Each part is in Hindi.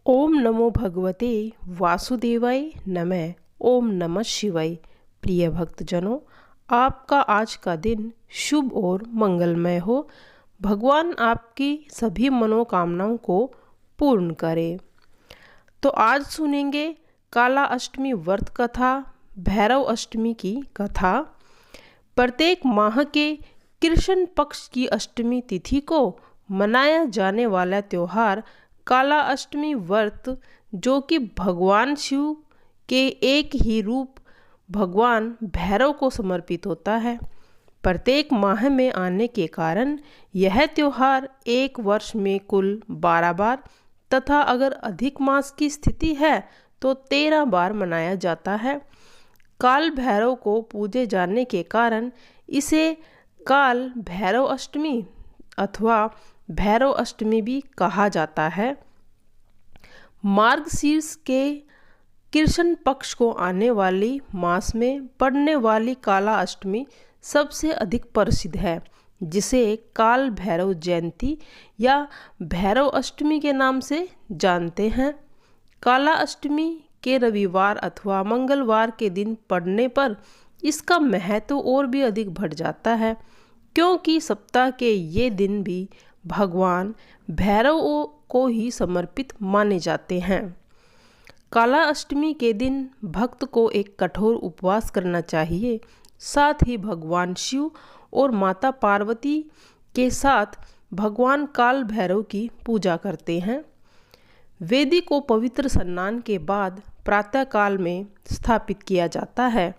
ओम नमो भगवते वासुदेवाय नमः। ओम नमः शिवाय। प्रिय भक्तजनों, आपका आज का दिन शुभ और मंगलमय हो। भगवान आपकी सभी मनोकामनाओं को पूर्ण करे। तो आज सुनेंगे काला अष्टमी व्रत कथा, भैरव अष्टमी की कथा। प्रत्येक माह के कृष्ण पक्ष की अष्टमी तिथि को मनाया जाने वाला त्योहार काला अष्टमी व्रत, जो कि भगवान शिव के एक ही रूप भगवान भैरव को समर्पित होता है, प्रत्येक माह में आने के कारण यह त्योहार एक वर्ष में कुल 12 बार तथा अगर अधिक मास की स्थिति है तो 13 बार मनाया जाता है। काल भैरव को पूजे जाने के कारण इसे काल भैरव अष्टमी अथवा भैरव अष्टमी भी कहा जाता है। मार्गशीर्ष के कृष्ण पक्ष को आने वाली मास में पड़ने वाली काला अष्टमी सबसे अधिक प्रसिद्ध है, जिसे काल भैरव जयंती या भैरव अष्टमी के नाम से जानते हैं। काला अष्टमी के रविवार अथवा मंगलवार के दिन पड़ने पर इसका महत्व और भी अधिक बढ़ जाता है, क्योंकि सप्ताह के ये दिन भी भगवान भैरव को ही समर्पित माने जाते हैं। काला अष्टमी के दिन भक्त को एक कठोर उपवास करना चाहिए। साथ ही भगवान शिव और माता पार्वती के साथ भगवान काल भैरव की पूजा करते हैं। वेदी को पवित्र स्नान के बाद प्रातःकाल में स्थापित किया जाता है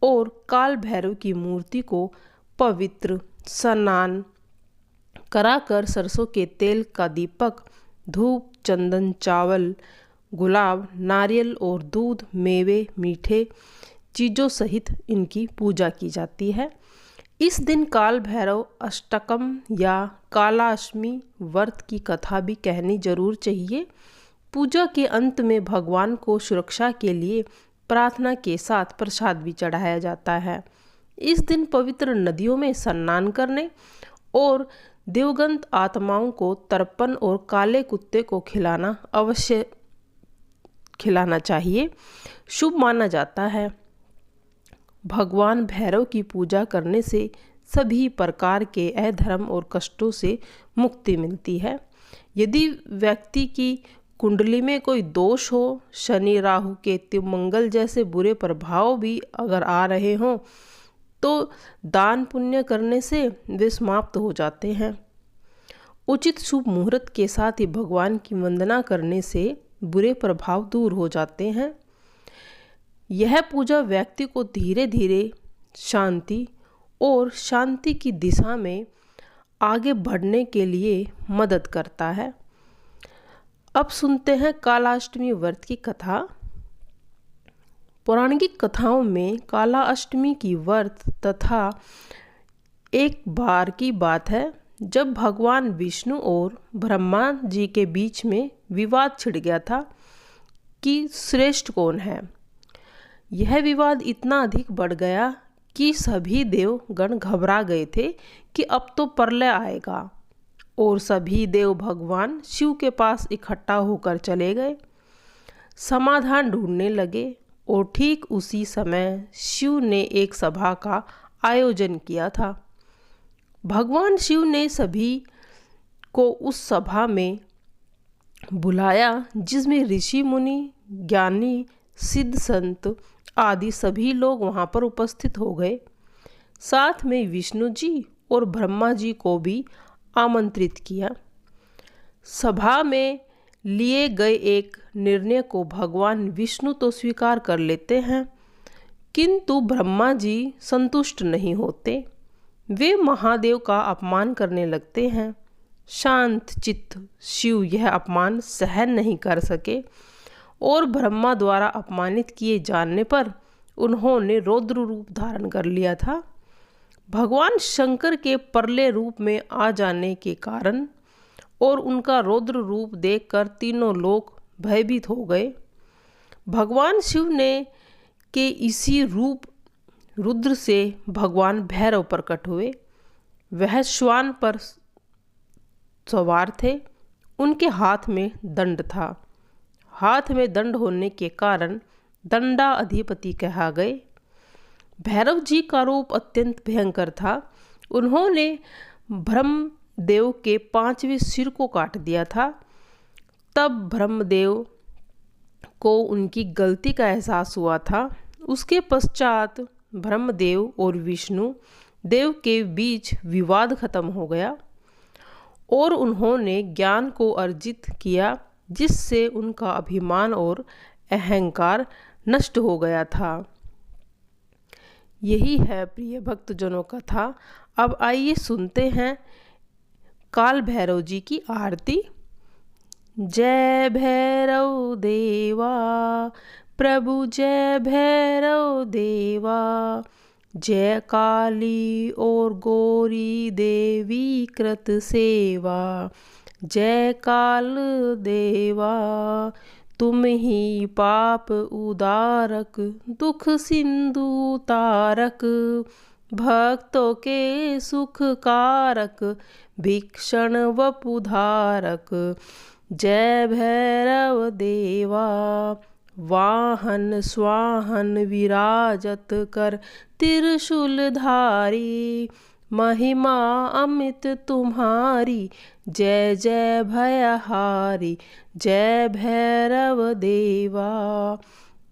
और काल भैरव की मूर्ति को पवित्र स्नान कराकर सरसों के तेल का दीपक, धूप, चंदन, चावल, गुलाब, नारियल और दूध, मेवे, मीठे चीज़ों सहित इनकी पूजा की जाती है। इस दिन काल भैरव अष्टकम या काला अष्टमी व्रत की कथा भी कहनी जरूर चाहिए। पूजा के अंत में भगवान को सुरक्षा के लिए प्रार्थना के साथ प्रसाद भी चढ़ाया जाता है। इस दिन पवित्र नदियों में स्नान करने और देवगंत आत्माओं को तर्पण और काले कुत्ते को खिलाना अवश्य खिलाना चाहिए, शुभ माना जाता है। भगवान भैरव की पूजा करने से सभी प्रकार के अधर्म और कष्टों से मुक्ति मिलती है। यदि व्यक्ति की कुंडली में कोई दोष हो, शनि, राहु, केतु, मंगल जैसे बुरे प्रभाव भी अगर आ रहे हों, तो दान पुण्य करने से वे समाप्त हो जाते हैं। उचित शुभ मुहूर्त के साथ ही भगवान की वंदना करने से बुरे प्रभाव दूर हो जाते हैं। यह पूजा व्यक्ति को धीरे धीरे शांति और शांति की दिशा में आगे बढ़ने के लिए मदद करता है। अब सुनते हैं कालाष्टमी व्रत की कथा। पौराणिक कथाओं में काला अष्टमी की व्रत तथा एक बार की बात है जब भगवान विष्णु और ब्रह्मा जी के बीच में विवाद छिड़ गया था कि श्रेष्ठ कौन है। यह विवाद इतना अधिक बढ़ गया कि सभी देवगण घबरा गए थे कि अब तो प्रलय आएगा, और सभी देव भगवान शिव के पास इकट्ठा होकर चले गए, समाधान ढूंढने लगे। और ठीक उसी समय शिव ने एक सभा का आयोजन किया था। भगवान शिव ने सभी को उस सभा में बुलाया, जिसमें ऋषि मुनि, ज्ञानी, सिद्ध संत आदि सभी लोग वहां पर उपस्थित हो गए। साथ में विष्णु जी और ब्रह्मा जी को भी आमंत्रित किया। सभा में लिए गए एक निर्णय को भगवान विष्णु तो स्वीकार कर लेते हैं, किंतु ब्रह्मा जी संतुष्ट नहीं होते। वे महादेव का अपमान करने लगते हैं। शांत चित्त शिव यह अपमान सहन नहीं कर सके और ब्रह्मा द्वारा अपमानित किए जाने पर उन्होंने रौद्र रूप धारण कर लिया था। भगवान शंकर के प्रलय रूप में आ जाने के कारण और उनका रौद्र रूप देखकर तीनों लोग भयभीत हो गए। भगवान शिव ने के इसी रूप रुद्र से भगवान भैरव प्रकट हुए। वह श्वान पर सवार थे, उनके हाथ में दंड था। हाथ में दंड होने के कारण दंडाधिपति कहा गए। भैरव जी का रूप अत्यंत भयंकर था। उन्होंने ब्रह्मदेव के 5वें सिर को काट दिया था। तब ब्रह्मदेव को उनकी गलती का एहसास हुआ था। उसके पश्चात ब्रह्मदेव और विष्णु देव के बीच विवाद खत्म हो गया और उन्होंने ज्ञान को अर्जित किया, जिससे उनका अभिमान और अहंकार नष्ट हो गया था। यही है प्रिय भक्तजनों कथा। अब आइए सुनते हैं काल भैरव जी की आरती। जय भैरव देवा प्रभु, जय भैरव देवा, जय काली और गौरी देवी कृत सेवा। जय काल देवा तुम ही पाप उदारक, दुख सिंधु तारक, भक्तों के सुख कारक, भीषण वपुधारक। जय भैरव देवा वाहन स्वाहन विराजत कर त्रिशूलधारी, महिमा अमित तुम्हारी, जय जय भयहारी। जय भैरव देवा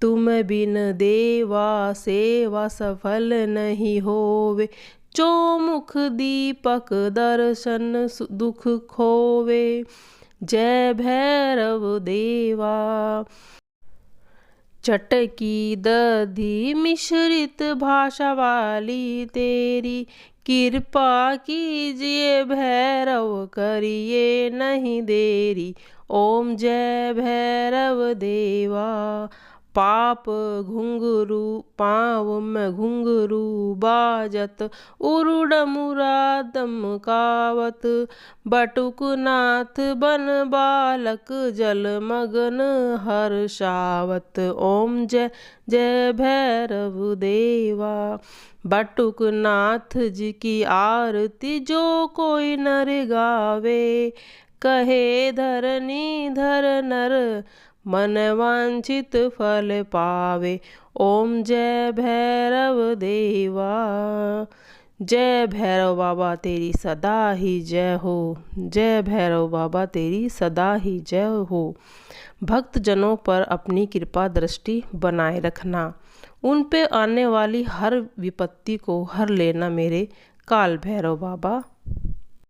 तुम बिन देवा सेवा सफल नहीं होवे, चौमुख दीपक दर्शन दुख खोवे। जय भैरव देवा चटकी दधी मिश्रित भाषा वाली तेरी, कृपा कीजिए भैरव करिए नहीं देरी। ओम जय भैरव देवा पाप घुंघरू पाँव में घुंघरू बाजत, उरुड मुरादम कावत, बटुक नाथ बन बालक जलमग्न हर्षावत। ओम जय जय भैरव देवा बटुक नाथ जी की आरती जो कोई नर गावे, कहे धरनी धर नर मन वांछित फल पावे। ओम जय भैरव देवा। जय भैरव बाबा तेरी सदा ही जय हो। जय भैरव बाबा तेरी सदा ही जय हो। भक्तजनों पर अपनी कृपा दृष्टि बनाए रखना, उन पे आने वाली हर विपत्ति को हर लेना मेरे काल भैरव बाबा।